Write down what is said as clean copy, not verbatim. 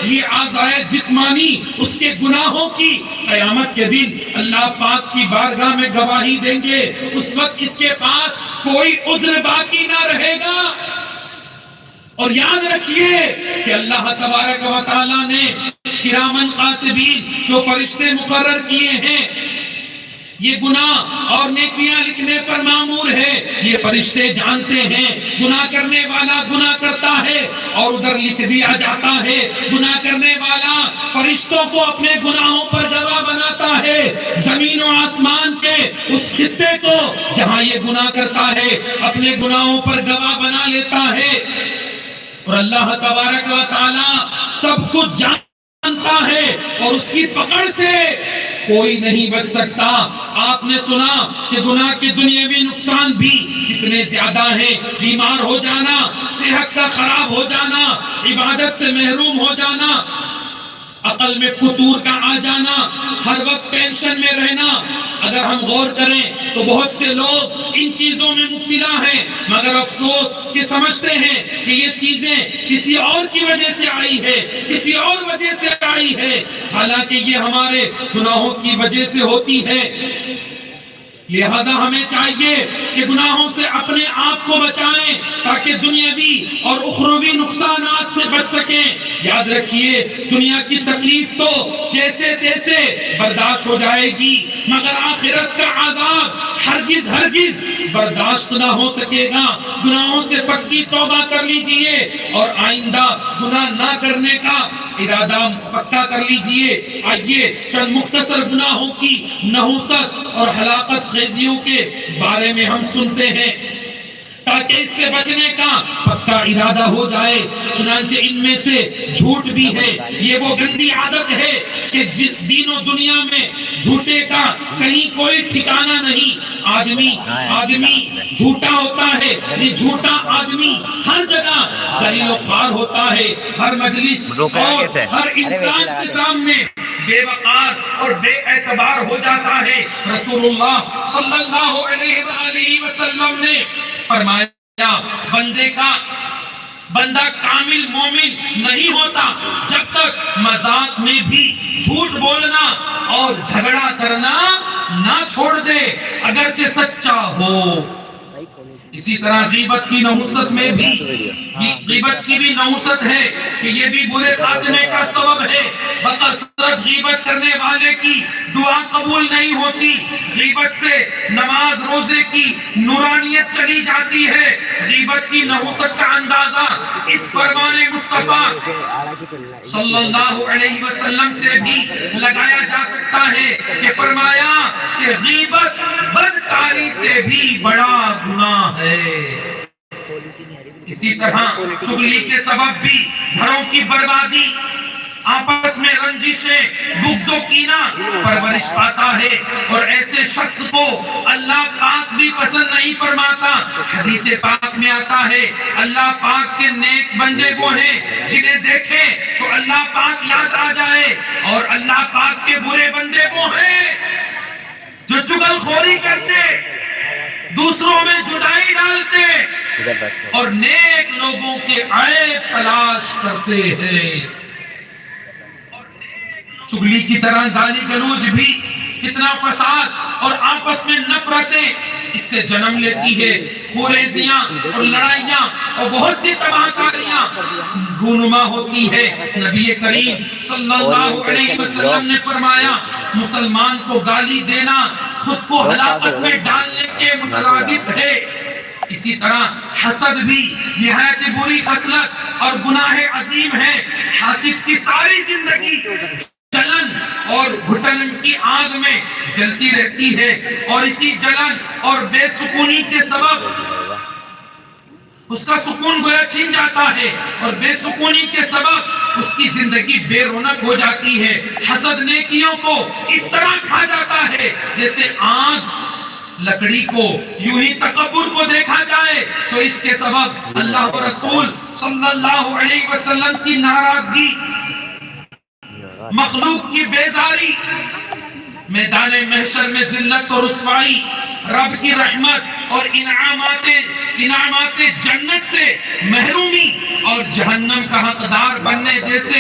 یہ اعضائے جسمانی اس کے گناہوں کی قیامت کے دن اللہ پاک کی بارگاہ میں گواہی دیں گے، اس وقت اس کے پاس کوئی عذر باقی نہ رہے گا۔ اور یاد رکھیے کہ اللہ تبارک و تعالیٰ نے کرامن قاتبین جو فرشتے مقرر کیے ہیں، یہ گناہ اور نیکیاں لکھنے پر مامور ہے۔ یہ فرشتے جانتے ہیں گناہ کرنے والا گناہ کرتا ہے اور ادھر لکھ دیا جاتا ہے۔ گناہ کرنے والا فرشتوں کو اپنے گناہوں پر گواہ بناتا ہے، زمین و آسمان کے اس خطے کو جہاں یہ گناہ کرتا ہے اپنے گناہوں پر گواہ بنا لیتا ہے۔ اور اللہ تبارک و تعالی سب کچھ جانتا ہے اور اس کی پکڑ سے کوئی نہیں بچ سکتا۔ آپ نے سنا کہ گناہ کے دنیاوی نقصان بھی کتنے زیادہ ہیں، بیمار ہو جانا، صحت کا خراب ہو جانا، عبادت سے محروم ہو جانا، عقل میں فتور کا آ جانا، ہر وقت ٹینشن میں رہنا۔ اگر ہم غور کریں تو بہت سے لوگ ان چیزوں میں مبتلا ہیں، مگر افسوس کہ سمجھتے ہیں کہ یہ چیزیں کسی اور کی وجہ سے آئی ہے، کسی اور وجہ سے آئی ہے، حالانکہ یہ ہمارے گناہوں کی وجہ سے ہوتی ہے۔ لہذا ہمیں چاہیے کہ گناہوں سے اپنے آپ کو بچائیں تاکہ دنیاوی اور اخروی نقصانات سے بچ سکیں۔ یاد رکھیے دنیا کی تکلیف تو جیسے تیسے برداشت ہو جائے گی، مگر آخرت کا عذاب ہرگز ہرگز برداشت نہ ہو سکے گا۔ گناہوں سے پکی توبہ کر لیجئے اور آئندہ گناہ نہ کرنے کا ارادہ پکا کر لیجئے۔ آئیے چند مختصر گناہوں کی نحوست اور ہلاکت خیزیوں کے بارے میں ہم سنتے ہیں تاکہ اس سے بچنے کا پکا ارادہ ہو جائے۔ چنانچہ ان میں سے جھوٹ بھی ہے۔ یہ وہ گندی عادت ہے کہ جس دین و دنیا میں جھوٹے کا کہیں کوئی ٹھکانہ نہیں۔ آدمی جھوٹا ہوتا ہے، یہ جھوٹا آدمی ہر جگہ ذلیل و خوار ہوتا ہے، ہر مجلس اور ہر انسان کے سامنے بے وقار اور بے اعتبار ہو جاتا ہے۔ رسول اللہ صلی اللہ علیہ وآلہ وسلم نے فرمایا بندہ کامل مومن نہیں ہوتا جب تک مذاق میں بھی جھوٹ بولنا اور جھگڑا کرنا نہ چھوڑ دے اگرچہ سچا ہو۔ اسی طرح غیبت کی نحوست میں بھی غیبت کی بھی نحوست ہے کہ یہ بھی برے خاتمے کا سبب ہے۔ بکثرت غیبت کرنے والے کی دعا قبول نہیں ہوتی۔ غیبت سے نماز روزے کی نورانیت چلی جاتی ہے۔ غیبت کی نحوست کا اندازہ اس فرمان مصطفیٰ صلی اللہ علیہ وسلم سے بھی لگایا جا سکتا ہے کہ فرمایا کہ غیبت بدکاری سے بھی بڑا گناہ ہے۔ اسی طرح چغلی کے سبب بھی گھروں کی بربادی، آپس میں رنجشیں، بغض و کینہ پرورش پاتا ہے اور ایسے شخص کو اللہ پاک بھی پسند نہیں فرماتا۔ حدیث پاک میں آتا ہے اللہ پاک کے نیک بندے وہ ہیں جنہیں دیکھیں تو اللہ پاک یاد آ جائے، اور اللہ پاک کے برے بندے وہ ہیں جو چغل خوری کرتے، دوسروں میں جدائی ڈالتے اور نیک لوگوں کے عیب تلاش کرتے ہیں۔ چغلی کی طرح گالی گلوچ بھی فتنہ فساد اور آپس میں نفرتیں اس سے جنم لیتی ہے۔ خوریزیاں اور لڑائیاں اور بہت سی تباہ کاریاں رونما ہوتی ہے۔ نبی کریم صلی اللہ علیہ وسلم نے فرمایا مسلمان کو گالی دینا خود کو ہلاکت میں ڈالنے کے مترادف ہے۔ اسی طرح حسد بھی نہایت بری خصلت اور گناہ عظیم ہے۔ حاسد کی ساری زندگی جلن اور گھٹن کی آگ میں جلتی رہتی ہے، اور اسی جلن اور بے سکونی کے سبب اس کا سکون گویا چھین جاتا ہے، اور بے سکونی کے سبب اس کی زندگی بے رونق ہو جاتی ہے۔ حسد نیکیوں کو اس طرح کھا جاتا ہے جیسے آگ لکڑی کو، یوں ہی تکبر کو دیکھا جائے تو اس کے سبب اللہ و رسول صلی اللہ علیہ وسلم کی ناراضگی، مخلوق کی بیزاری، میدان محشر میں ذلت اور رسوائی، رب کی رحمت اور انعامات جنت سے محرومی اور جہنم کا حقدار بننے جیسے